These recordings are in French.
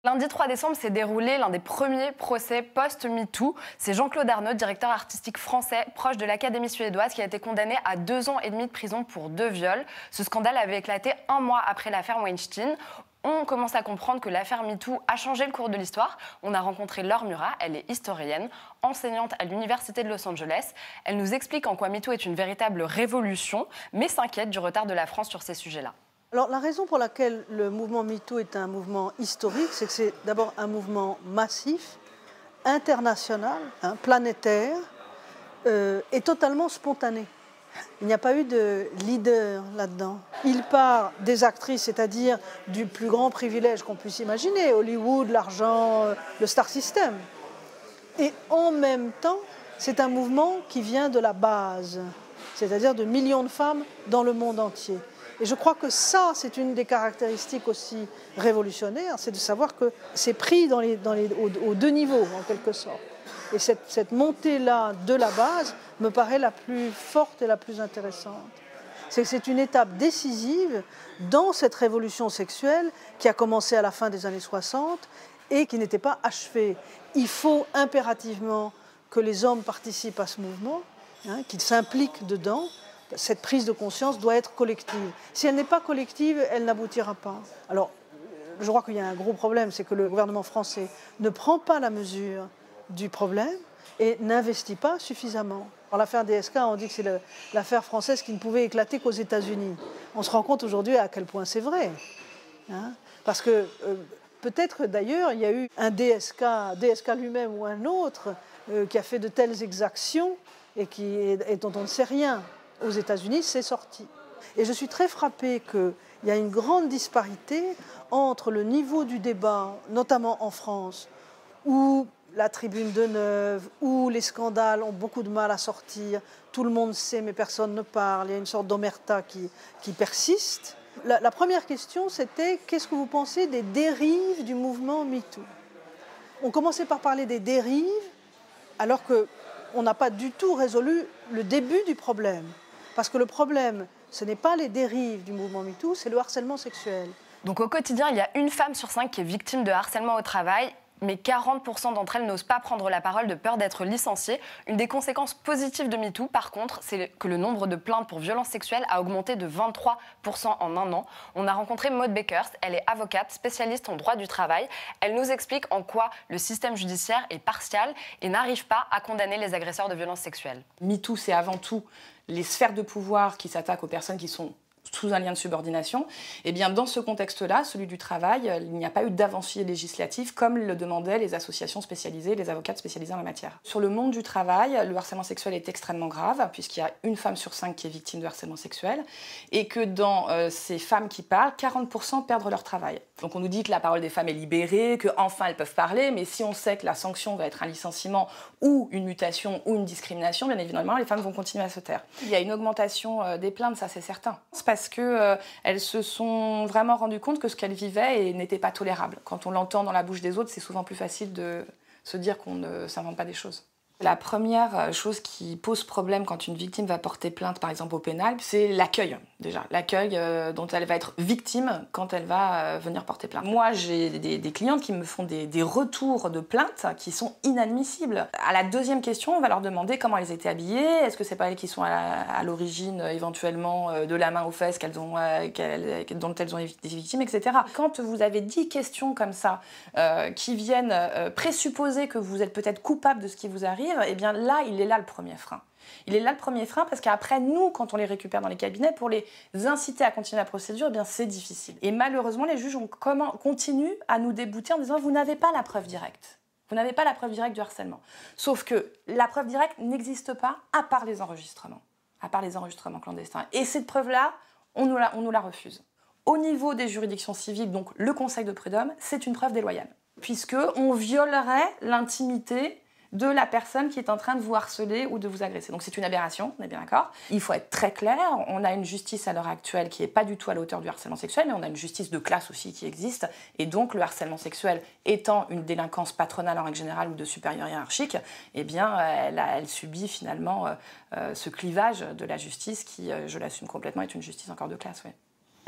Lundi 3 décembre s'est déroulé l'un des premiers procès post-MeToo. C'est Jean-Claude Arnaud, directeur artistique français, proche de l'Académie suédoise, qui a été condamné à 2 ans et demi de prison pour 2 viols. Ce scandale avait éclaté 1 mois après l'affaire Weinstein. On commence à comprendre que l'affaire MeToo a changé le cours de l'histoire. On a rencontré Laure Murat, elle est historienne, enseignante à l'Université de Los Angeles. Elle nous explique en quoi MeToo est une véritable révolution, mais s'inquiète du retard de la France sur ces sujets-là. Alors, la raison pour laquelle le mouvement MeToo est un mouvement historique, c'est que c'est d'abord un mouvement massif, international, planétaire, et totalement spontané. Il n'y a pas eu de leader là-dedans. Il part des actrices, c'est-à-dire du plus grand privilège qu'on puisse imaginer, Hollywood, l'argent, le star system. Et en même temps, c'est un mouvement qui vient de la base, c'est-à-dire de millions de femmes dans le monde entier. Et je crois que ça, c'est une des caractéristiques aussi révolutionnaires, c'est de savoir que c'est pris aux 2 niveaux, en quelque sorte. Et cette montée-là de la base me paraît la plus forte et la plus intéressante. C'est une étape décisive dans cette révolution sexuelle qui a commencé à la fin des années 60 et qui n'était pas achevée. Il faut impérativement que les hommes participent à ce mouvement, qu'ils s'impliquent dedans. Cette prise de conscience doit être collective. Si elle n'est pas collective, elle n'aboutira pas. Alors, je crois qu'il y a un gros problème, c'est que le gouvernement français ne prend pas la mesure du problème et n'investit pas suffisamment. Dans l'affaire DSK, on dit que c'est l'affaire française qui ne pouvait éclater qu'aux États-Unis. On se rend compte aujourd'hui à quel point c'est vrai. Parce que peut-être d'ailleurs, il y a eu un DSK lui-même ou un autre, qui a fait de telles exactions et dont on ne sait rien. Aux États-Unis, c'est sorti. Et je suis très frappée qu'il y a une grande disparité entre le niveau du débat, notamment en France, où la tribune de Neuve, où les scandales ont beaucoup de mal à sortir, tout le monde sait mais personne ne parle, il y a une sorte d'omerta qui persiste. La première question, c'était qu'est-ce que vous pensez des dérives du mouvement MeToo? On commençait par parler des dérives, alors qu'on n'a pas du tout résolu le début du problème. Parce que le problème, ce n'est pas les dérives du mouvement MeToo, c'est le harcèlement sexuel. Donc au quotidien, il y a 1 femme sur 5 qui est victime de harcèlement au travail, mais 40% d'entre elles n'osent pas prendre la parole de peur d'être licenciées. Une des conséquences positives de MeToo, par contre, c'est que le nombre de plaintes pour violences sexuelles a augmenté de 23% en 1 an. On a rencontré Maud Bekers, elle est avocate, spécialiste en droit du travail. Elle nous explique en quoi le système judiciaire est partial et n'arrive pas à condamner les agresseurs de violences sexuelles. MeToo, c'est avant tout les sphères de pouvoir qui s'attaquent aux personnes qui sont sous un lien de subordination. Et bien dans ce contexte-là, celui du travail, il n'y a pas eu d'avancier législatif comme le demandaient les associations spécialisées, les avocates spécialisés en la matière. Sur le monde du travail, le harcèlement sexuel est extrêmement grave, puisqu'il y a 1 femme sur 5 qui est victime de harcèlement sexuel, et que dans ces femmes qui parlent, 40% perdent leur travail. Donc on nous dit que la parole des femmes est libérée, qu'enfin elles peuvent parler, mais si on sait que la sanction va être un licenciement ou une mutation ou une discrimination, bien évidemment, les femmes vont continuer à se taire. Il y a une augmentation des plaintes, ça c'est certain. C'est parce qu'elles se sont vraiment rendues compte que ce qu'elles vivaient n'était pas tolérable. Quand on l'entend dans la bouche des autres, c'est souvent plus facile de se dire qu'on ne s'invente pas des choses. La première chose qui pose problème quand une victime va porter plainte, par exemple au pénal, c'est l'accueil, déjà. L'accueil dont elle va être victime quand elle va venir porter plainte. Moi, j'ai des clientes qui me font des retours de plaintes qui sont inadmissibles. À la 2e question, on va leur demander comment elles étaient habillées, est-ce que c'est pas elles qui sont à l'origine, éventuellement, de la main aux fesses dont elles ont été victimes, etc. Quand vous avez 10 questions comme ça, qui viennent présupposer que vous êtes peut-être coupable de ce qui vous arrive, et bien là, il est là le premier frein. Il est là le premier frein parce qu'après, nous, quand on les récupère dans les cabinets, pour les inciter à continuer la procédure, eh bien c'est difficile. Et malheureusement, les juges continuent à nous débouter en disant « vous n'avez pas la preuve directe ». Vous n'avez pas la preuve directe du harcèlement. Sauf que la preuve directe n'existe pas à part les enregistrements clandestins. Et cette preuve-là, on nous la refuse. Au niveau des juridictions civiles, donc le Conseil de prud'homme, c'est une preuve déloyale, puisqu'on violerait l'intimité de la personne qui est en train de vous harceler ou de vous agresser. Donc c'est une aberration, on est bien d'accord. Il faut être très clair, on a une justice à l'heure actuelle qui n'est pas du tout à la hauteur du harcèlement sexuel, mais on a une justice de classe aussi qui existe, et donc le harcèlement sexuel étant une délinquance patronale en règle générale ou de supérieur hiérarchique, eh bien elle subit finalement ce clivage de la justice qui, je l'assume complètement, est une justice encore de classe. Ouais.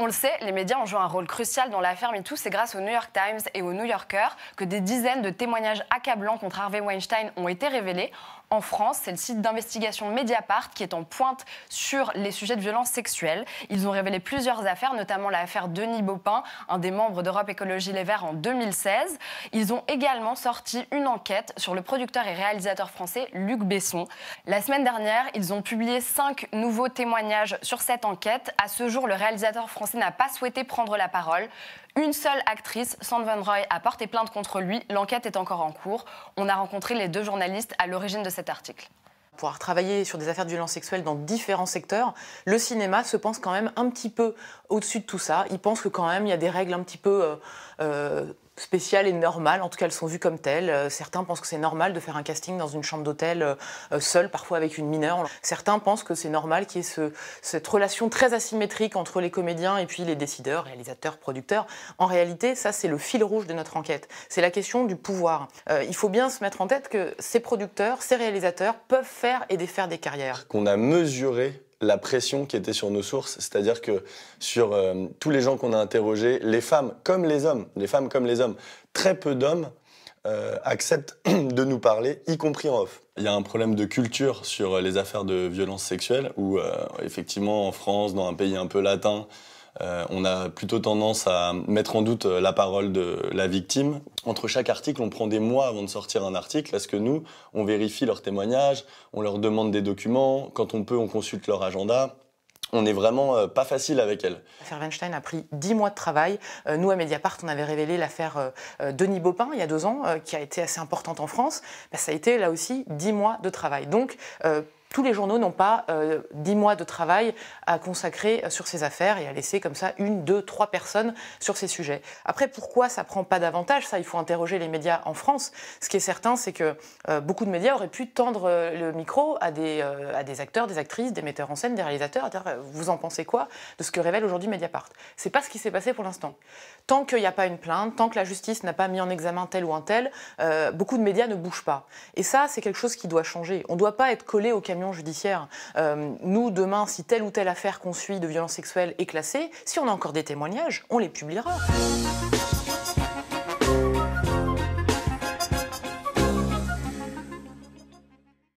On le sait, les médias ont joué un rôle crucial dans l'affaire MeToo. C'est grâce au New York Times et au New Yorker que des dizaines de témoignages accablants contre Harvey Weinstein ont été révélés. En France, c'est le site d'investigation Mediapart qui est en pointe sur les sujets de violences sexuelles. Ils ont révélé plusieurs affaires, notamment l'affaire Denis Baupin, un des membres d'Europe Écologie Les Verts en 2016. Ils ont également sorti une enquête sur le producteur et réalisateur français Luc Besson. La semaine dernière, ils ont publié 5 nouveaux témoignages sur cette enquête. À ce jour, le réalisateur français n'a pas souhaité prendre la parole. Une seule actrice, Sandra Roy, a porté plainte contre lui. L'enquête est encore en cours. On a rencontré les 2 journalistes à l'origine de cet article. Pouvoir travailler sur des affaires de violence sexuelle dans différents secteurs, le cinéma se pense quand même un petit peu au-dessus de tout ça. Il pense que quand même il y a des règles un petit peu spéciales et normales, en tout cas elles sont vues comme telles. Certains pensent que c'est normal de faire un casting dans une chambre d'hôtel seul, parfois avec une mineure. Certains pensent que c'est normal qu'il y ait cette relation très asymétrique entre les comédiens et puis les décideurs, réalisateurs, producteurs. En réalité, ça c'est le fil rouge de notre enquête. C'est la question du pouvoir. Il faut bien se mettre en tête que ces producteurs, ces réalisateurs peuvent faire et défaire des carrières. Qu'on a mesuré la pression qui était sur nos sources, c'est-à-dire que sur tous les gens qu'on a interrogés, les femmes comme les hommes, très peu d'hommes acceptent de nous parler, y compris en off. Il y a un problème de culture sur les affaires de violence sexuelle où effectivement en France, dans un pays un peu latin, on a plutôt tendance à mettre en doute la parole de la victime. Entre chaque article, on prend des mois avant de sortir un article parce que nous, on vérifie leurs témoignages, on leur demande des documents, quand on peut, on consulte leur agenda. On n'est vraiment pas facile avec elles. L'affaire Weinstein a pris 10 mois de travail. Nous, à Mediapart, on avait révélé l'affaire Denis Baupin, il y a 2 ans, qui a été assez importante en France. Ça a été, là aussi, 10 mois de travail. Donc, tous les journaux n'ont pas 10 mois de travail à consacrer sur ces affaires et à laisser comme ça 1, 2, 3 personnes sur ces sujets. Après, pourquoi ça ne prend pas davantage? Ça, il faut interroger les médias en France. Ce qui est certain, c'est que beaucoup de médias auraient pu tendre le micro à des acteurs, des actrices, des metteurs en scène, des réalisateurs, à dire vous en pensez quoi de ce que révèle aujourd'hui Mediapart? C'est pas ce qui s'est passé pour l'instant. Tant qu'il n'y a pas une plainte, tant que la justice n'a pas mis en examen tel ou un tel, beaucoup de médias ne bougent pas. Et ça, c'est quelque chose qui doit changer. On ne doit pas être collé au camion judiciaire. Nous, demain, si telle ou telle affaire qu'on suit de violence sexuelle est classée, si on a encore des témoignages, on les publiera.